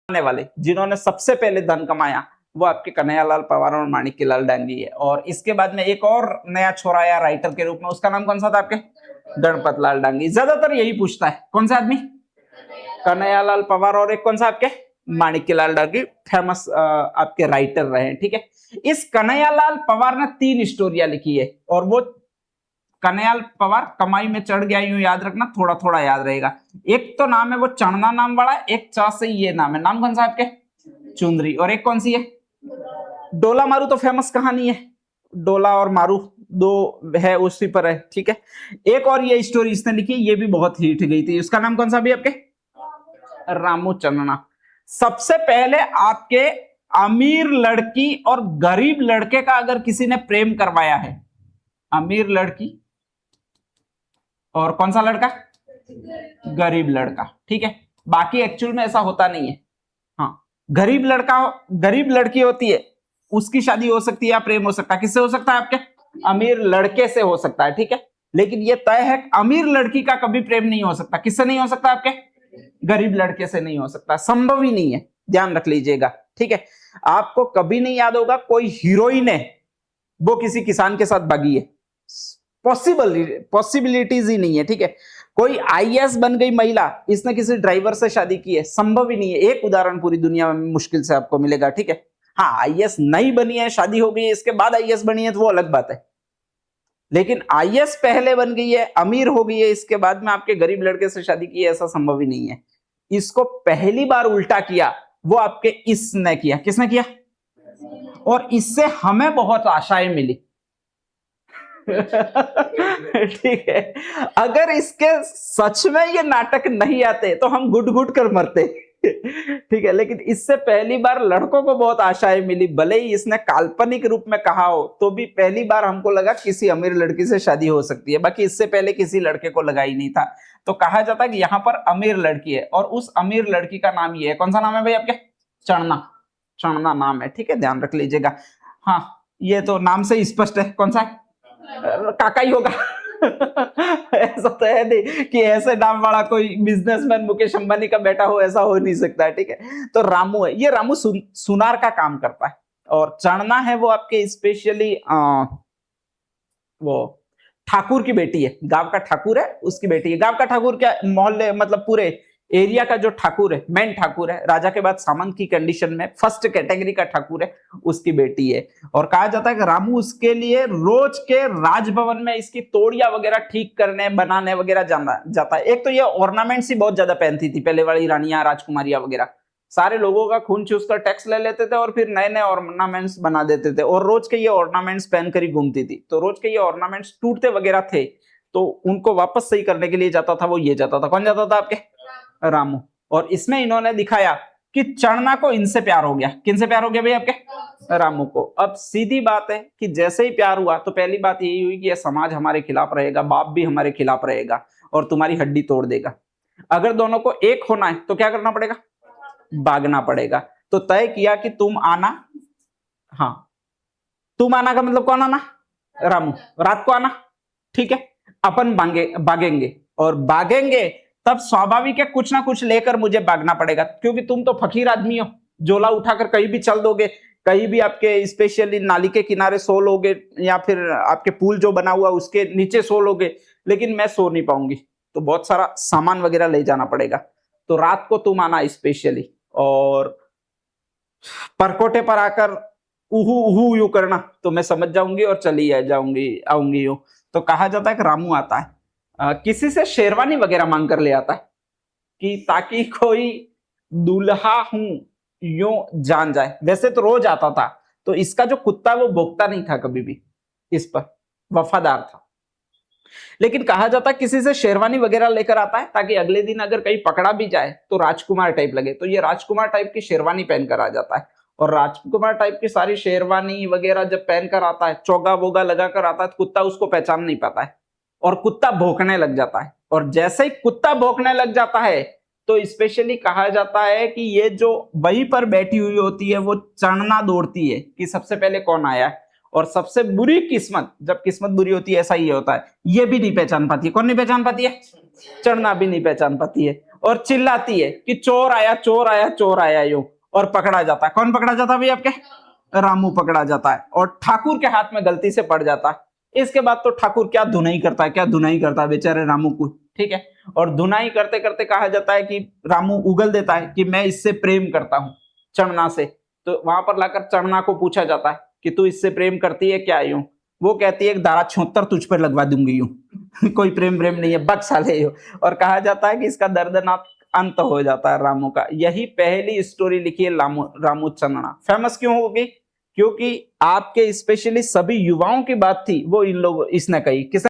आने वाले जिन्होंने सबसे पहले धन कमाया वो आपके कन्हैयालाल पवार और माणिक्यलाल डांगी है। और इसके बाद में एक और नया छोरा आया राइटर के रूप में, उसका नाम कौन सा था आपके? गणपत लाल डांगी। ज्यादातर यही पूछता है, कौन सा आदमी? कन्हैयालाल पवार और एक कौन सा आपके? माणिक्यलाल डांगी, फेमस आपके राइटर रहे। ठीक है, इस कन्हैयालाल पवार ने 3 स्टोरियां लिखी है और वो कन्हैयालाल पवार कमाई में चढ़ गया, यूं याद रखना, थोड़ा थोड़ा याद रहेगा। एक तो नाम है वो चढ़ना नाम वाला, एक चा से ये नाम है, नाम कौन सा आपके? चुंदरी। और एक कौन सी है? डोला मारू तो फेमस कहानी है, डोला और मारू दो है उसी पर है। ठीक है, एक और ये स्टोरी इसने लिखी, ये भी बहुत हिट गई थी, उसका नाम कौन सा भी आपके? रामू चन्ना। सबसे पहले आपके अमीर लड़की और गरीब लड़के का अगर किसी ने प्रेम करवाया है, अमीर लड़की और कौन सा लड़का? गरीब लड़का। ठीक है, बाकी एक्चुअल में ऐसा होता नहीं है। हाँ, गरीब लड़का, गरीब लड़की होती है, उसकी शादी हो सकती है या प्रेम हो सकता है। किससे हो सकता है आपके? अमीर लड़के से हो सकता है। ठीक है, लेकिन ये तय है अमीर लड़की का कभी प्रेम नहीं हो सकता। किससे नहीं हो सकता आपके? गरीब लड़के से नहीं हो सकता, संभव ही नहीं है, ध्यान रख लीजिएगा। ठीक है, आपको कभी नहीं याद होगा कोई हीरोइन है वो किसी किसान के साथ भागी है, पॉसिबिलिटीज ही नहीं है। ठीक है, कोई आईएएस बन गई महिला, इसने किसी ड्राइवर से शादी की है, संभव ही नहीं है। एक उदाहरण पूरी दुनिया में मुश्किल से आपको मिलेगा। ठीक है, हाँ, आईएएस नहीं बनी है, शादी हो गई है, इसके बाद आईएएस बनी है तो वो अलग बात है, लेकिन आईएएस पहले बन गई है, अमीर हो गई है, इसके बाद में आपके गरीब लड़के से शादी की है, ऐसा संभव ही नहीं है। इसको पहली बार उल्टा किया वो आपके इसने किया। किसने किया? और इससे हमें बहुत आशाएं मिली। ठीक है, अगर इसके सच में ये नाटक नहीं आते तो हम गुट गुट कर मरते। ठीक है, लेकिन इससे पहली बार लड़कों को बहुत आशाएं मिली, भले ही इसने काल्पनिक रूप में कहा हो तो भी पहली बार हमको लगा किसी अमीर लड़की से शादी हो सकती है, बाकी इससे पहले किसी लड़के को लगा ही नहीं था। तो कहा जाता है कि यहाँ पर अमीर लड़की है और उस अमीर लड़की का नाम ये है, कौन सा नाम है भाई आपके? चढ़ना, चढ़ना नाम है। ठीक है, ध्यान रख लीजिएगा। हाँ, ये तो नाम से स्पष्ट है, कौन सा है? काका ही होगा। ऐसा तो है नहीं कि ऐसे नाम वाला कोई बिजनेसमैन मुकेश अंबानी का बेटा हो, ऐसा हो नहीं सकता है। ठीक है, तो रामू है, ये रामू सुनार का काम करता है। और चढ़ना है वो आपके स्पेशली वो ठाकुर की बेटी है, गांव का ठाकुर है, उसकी बेटी है। गांव का ठाकुर क्या, मोहल्ले मतलब पूरे एरिया का जो ठाकुर है, मेन ठाकुर है, राजा के बाद सामंत की कंडीशन में फर्स्ट कैटेगरी का ठाकुर है, उसकी बेटी है। और कहा जाता है कि रामू उसके लिए रोज के राजभवन में इसकी तोड़ियां वगैरह ठीक करने बनाने वगैरह जाता है। एक तो ये ऑर्नामेंट्स ही बहुत ज्यादा पहनती थी पहले वाली रानियां राजकुमारियां वगैरह, सारे लोगों का खून चूस कर टैक्स ले लेते थे और फिर नए नए ऑर्नामेंट्स बना देते थे, और रोज के ये ऑर्नामेंट्स पहनकर ही घूमती थी। तो रोज के ये ऑर्नामेंट्स टूटते वगैरह थे तो उनको वापस सही करने के लिए जाता था वो, ये जाता था। कौन जाता था आपके? रामू। और इसमें इन्होंने दिखाया कि चढ़ना को इनसे प्यार हो गया। किनसे प्यार हो गया भाई आपके? रामू को। अब सीधी बात है कि जैसे ही प्यार हुआ तो पहली बात यही हुई कि यह समाज हमारे खिलाफ रहेगा, बाप भी हमारे खिलाफ रहेगा और तुम्हारी हड्डी तोड़ देगा। अगर दोनों को एक होना है तो क्या करना पड़ेगा? भागना पड़ेगा। तो तय किया कि तुम आना। हाँ, तुम आना का मतलब कौन आना? रामू। रात को आना, ठीक है, अपन भागेंगे और भागेंगे तब स्वाभाविक है कुछ ना कुछ लेकर मुझे भागना पड़ेगा, क्योंकि तुम तो फकीर आदमी हो, झोला उठाकर कहीं भी चल दोगे, कहीं भी आपके स्पेशली नाली के किनारे सो लोगे या फिर आपके पुल जो बना हुआ उसके नीचे सो लोगे, लेकिन मैं सो नहीं पाऊंगी, तो बहुत सारा सामान वगैरह ले जाना पड़ेगा। तो रात को तुम आना स्पेशली, और परकोटे पर आकर उहू उहू यू करना तो मैं समझ जाऊंगी और चली आऊंगी यू। तो कहा जाता है कि रामू आता है, किसी से शेरवानी वगैरह मांग कर ले आता है कि ताकि कोई दूल्हा हूं यूं जान जाए। वैसे तो रोज आता था, तो इसका जो कुत्ता वो भोगता नहीं था कभी भी, इस पर वफादार था। लेकिन कहा जाता है किसी से शेरवानी वगैरह लेकर आता है ताकि अगले दिन अगर कहीं पकड़ा भी जाए तो राजकुमार टाइप लगे। तो ये राजकुमार टाइप की शेरवानी पहनकर आ जाता है, और राजकुमार टाइप की सारी शेरवानी वगैरह जब पहनकर आता है, चोगा वोगा लगाकर आता है, तो कुत्ता उसको पहचान नहीं पाता है और कुत्ता भौंकने लग जाता है। और जैसे ही कुत्ता भौंकने लग जाता है तो स्पेशली कहा जाता है कि ये जो वहीं पर बैठी हुई होती है वो चढ़ना दौड़ती है कि सबसे पहले कौन आया है। और सबसे बुरी किस्मत, जब किस्मत बुरी होती है ऐसा ही होता है, ये भी नहीं पहचान पाती है। कौन नहीं पहचान पाती है? चढ़ना भी नहीं पहचान पाती है। और चिल्लाती है कि चोर आया चोर आया चोर आया, यूं, और पकड़ा जाता है। कौन पकड़ा जाता है भाई आपके? रामू पकड़ा जाता है और ठाकुर के हाथ में गलती से पड़ जाता है। इसके बाद तो ठाकुर क्या धुनाई करता है, क्या धुनाई करता है बेचारे रामू को, ठीक है। और धुनाई करते करते कहा जाता है कि रामू उगल देता है कि मैं इससे प्रेम करता हूं, चढ़ना से। तो वहां पर लाकर चढ़ना को पूछा जाता है कि तू इससे प्रेम करती है क्या? यूं वो कहती है धारा 76 तुझ पर लगवा दूंगी, यूं कोई प्रेम प्रेम नहीं है, बच साले यूं। और कहा जाता है कि इसका दर्दनाक अंत हो जाता है रामू का। यही पहली स्टोरी लिखी है रामू चन्ना। फेमस क्यों होगी? क्योंकि आपके स्पेशली सभी युवाओं की बात थी वो इन लोग इसने कही। किसने